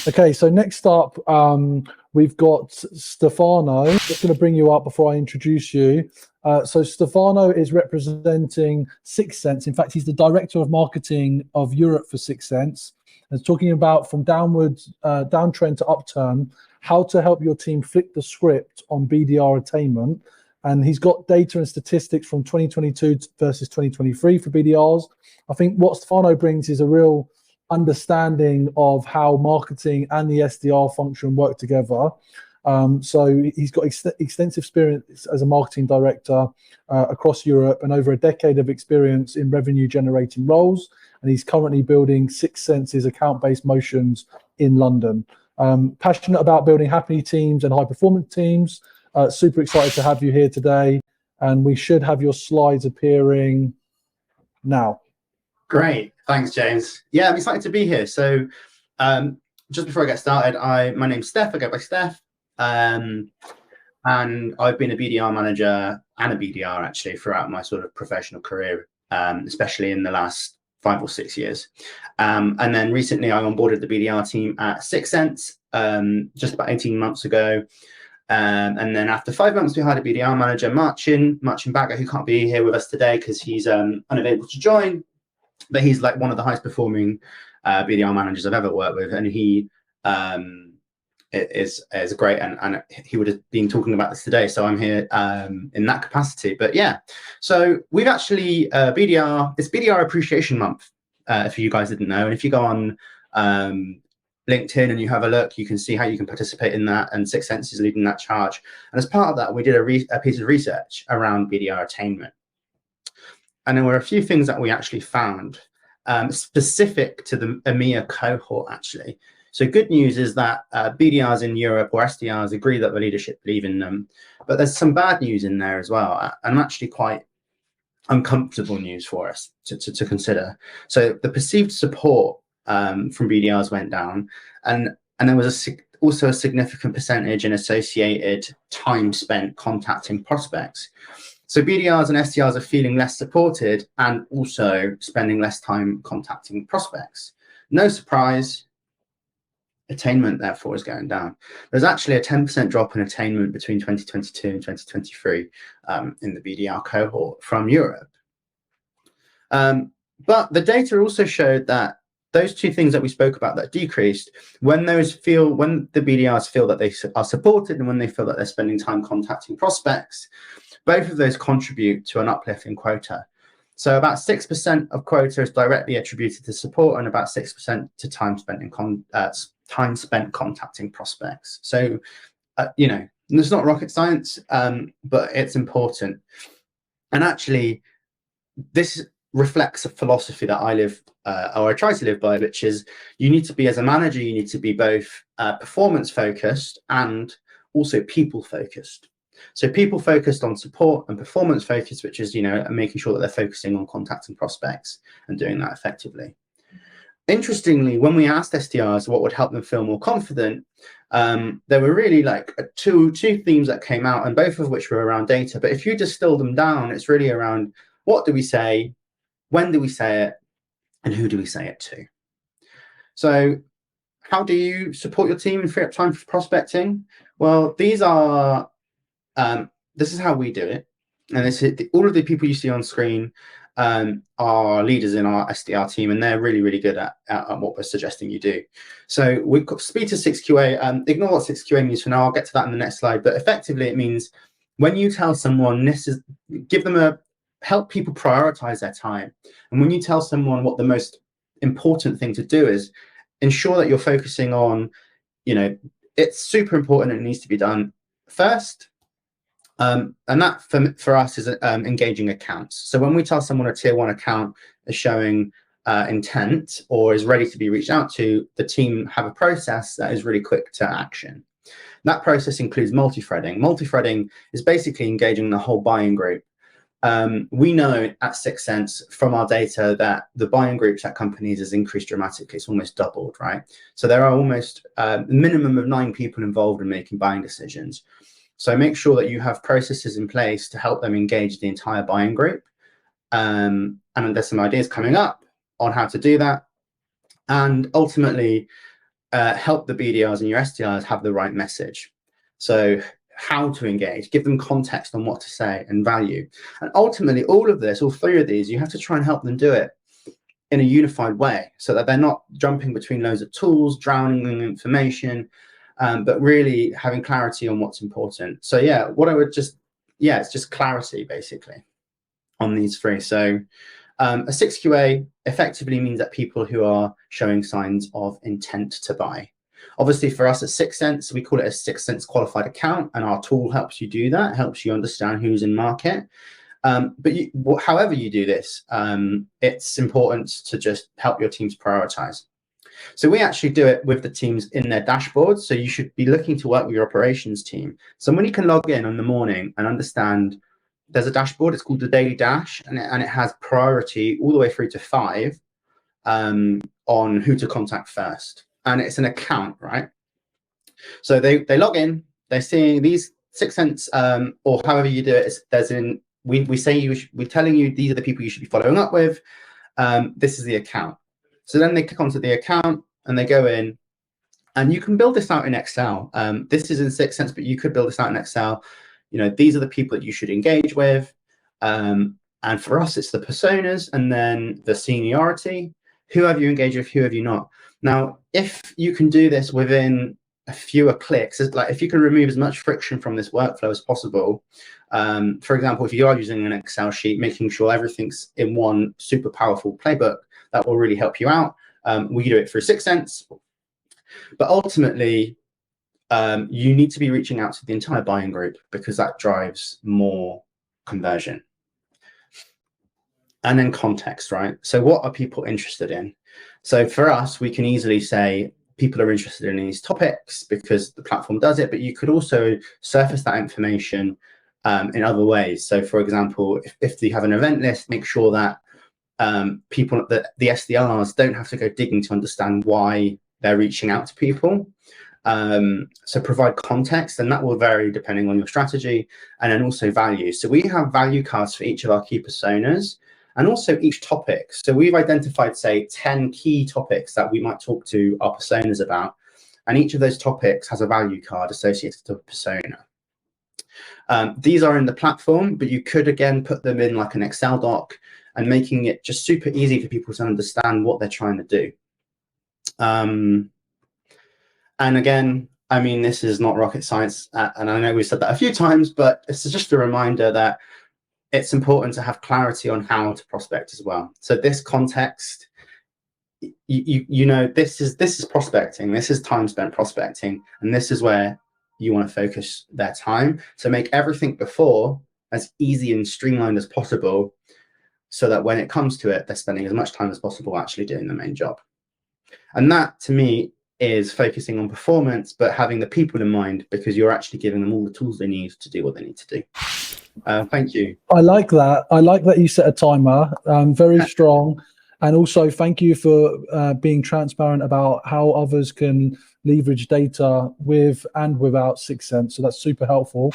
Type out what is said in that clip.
Okay, so next up, we've got Stefano. Just going to bring you up before I introduce you. So Stefano is representing Sixth Sense. In fact, he's the director of marketing of Europe for Sixth Sense. And talking about from downtrend to upturn, how to help your team flip the script on BDR attainment. And he's got data and statistics from 2022 versus 2023 for BDRs. I think what Stefano brings is a real understanding of how marketing and the SDR function work together. So he's got extensive experience as a marketing director across Europe and over a decade of experience in revenue generating roles. And he's currently building Sixth Sense's account-based motions in London. Passionate about building happy teams and high performance teams. Super excited to have you here today. And we should have your slides appearing now. Great. Thanks, James. Yeah, I'm excited to be here. So just before I get started, my name's Steph. I go by Steph. And I've been a BDR manager and a BDR actually throughout my sort of professional career, especially in the last 5 or 6 years. And then recently I onboarded the BDR team at Sixth Sense just about 18 months ago. And then after 5 months, we hired a BDR manager, Marcin Bagger, who can't be here with us today because he's unable to join. But he's like one of the highest performing BDR managers I've ever worked with, and he is great. And he would have been talking about this today, so I'm here in that capacity. But yeah, so we've actually it's BDR Appreciation Month. If you guys didn't know, and if you go on LinkedIn and you have a look, you can see how you can participate in that. And Sixth Sense is leading that charge. And as part of that, we did a piece of research around BDR attainment. And there were a few things that we actually found specific to the EMEA cohort, actually. So good news is that BDRs in Europe or SDRs agree that the leadership believe in them. But there's some bad news in there as well, and actually quite uncomfortable news for us to consider. So the perceived support from BDRs went down, and there was also a significant percentage in associated time spent contacting prospects. So BDRs and SDRs are feeling less supported and also spending less time contacting prospects. No surprise, attainment therefore is going down. There's actually a 10% drop in attainment between 2022 and 2023 in the BDR cohort from Europe. But the data also showed that those two things that we spoke about that decreased, when the BDRs feel that they are supported and when they feel that they're spending time contacting prospects, both of those contribute to an uplift in quota. So about 6% of quota is directly attributed to support and about 6% to time spent contacting prospects. So, it's not rocket science, but it's important. And actually, this reflects a philosophy that I live, or I try to live by, which is you need to be, as a manager, you need to be both performance focused and also people focused. So people focused on support and performance focused, which is, making sure that they're focusing on contacting prospects and doing that effectively. Interestingly, when we asked SDRs what would help them feel more confident, there were really like two themes that came out, and both of which were around data. But if you distill them down, it's really around what do we say, when do we say it, and who do we say it to? So how do you support your team and free up time for prospecting? Well, this is how we do it. And all of the people you see on screen are leaders in our SDR team, and they're really, really good at what we're suggesting you do. So we've got speed to 6QA. Ignore what 6QA means for now. I'll get to that in the next slide. But effectively, it means when you tell someone help people prioritize their time. And when you tell someone what the most important thing to do is, ensure that you're focusing on, it's super important and it needs to be done first. And that for us is engaging accounts. So when we tell someone a tier 1 account is showing intent or is ready to be reached out to, the team have a process that is really quick to action. That process includes multi-threading. Multi-threading is basically engaging the whole buying group. We know at Sixth Sense from our data that the buying groups at companies has increased dramatically. It's almost doubled, right? So there are almost a minimum of 9 people involved in making buying decisions. So make sure that you have processes in place to help them engage the entire buying group. And there's some ideas coming up on how to do that. And ultimately, help the BDRs and your SDRs have the right message. So how to engage, give them context on what to say and value. And ultimately, all of this, all three of these, you have to try and help them do it in a unified way so that they're not jumping between loads of tools, drowning in information, but really having clarity on what's important. So yeah, what I would just, it's just clarity basically on these three. So a 6QA effectively means that people who are showing signs of intent to buy. Obviously, for us at 6 Sense, we call it a 6 Sense qualified account, and our tool helps you do that, helps you understand who's in market. But however you do this, it's important to just help your teams prioritize. So we actually do it with the teams in their dashboards. So you should be looking to work with your operations team. Somebody can log in the morning and understand there's a dashboard. It's called the Daily Dash, and it has priority all the way through to 5 on who to contact first. And it's an account, right? So they log in, they're seeing these 6 Sense, or however you do it. We're telling you these are the people you should be following up with. This is the account. So then they click onto the account and they go in, and you can build this out in Excel. This is in 6 Sense, but you could build this out in Excel. You know, these are the people that you should engage with. And for us, it's the personas and then the seniority. Who have you engaged with? Who have you not? Now, if you can do this within a fewer clicks, like if you can remove as much friction from this workflow as possible, for example, if you are using an Excel sheet, making sure everything's in one super powerful playbook, that will really help you out. We do it through 6 Sense, but ultimately, you need to be reaching out to the entire buying group because that drives more conversion. And then context, right? So what are people interested in? So for us, we can easily say people are interested in these topics because the platform does it, but you could also surface that information in other ways. So for example, if you have an event list, make sure that people, the SDRs don't have to go digging to understand why they're reaching out to people. So provide context, and that will vary depending on your strategy, and then also value. So we have value cards for each of our key personas and also each topic. So we've identified, say, 10 key topics that we might talk to our personas about, and each of those topics has a value card associated to a persona. These are in the platform, but you could again put them in like an Excel doc and making it just super easy for people to understand what they're trying to do. And again, I mean, this is not rocket science, and I know we've said that a few times, but it's just a reminder that it's important to have clarity on how to prospect as well. So this context, you know, this is prospecting, this is time spent prospecting, and this is where you want to focus their time. So make everything before as easy and streamlined as possible, so that when it comes to it, they're spending as much time as possible actually doing the main job. And that, to me, is focusing on performance, but having the people in mind, because you're actually giving them all the tools they need to do what they need to do. Thank you. I like that. I like that you set a timer. Very strong. And also thank you for being transparent about how others can leverage data with and without 6 Sense. So that's super helpful.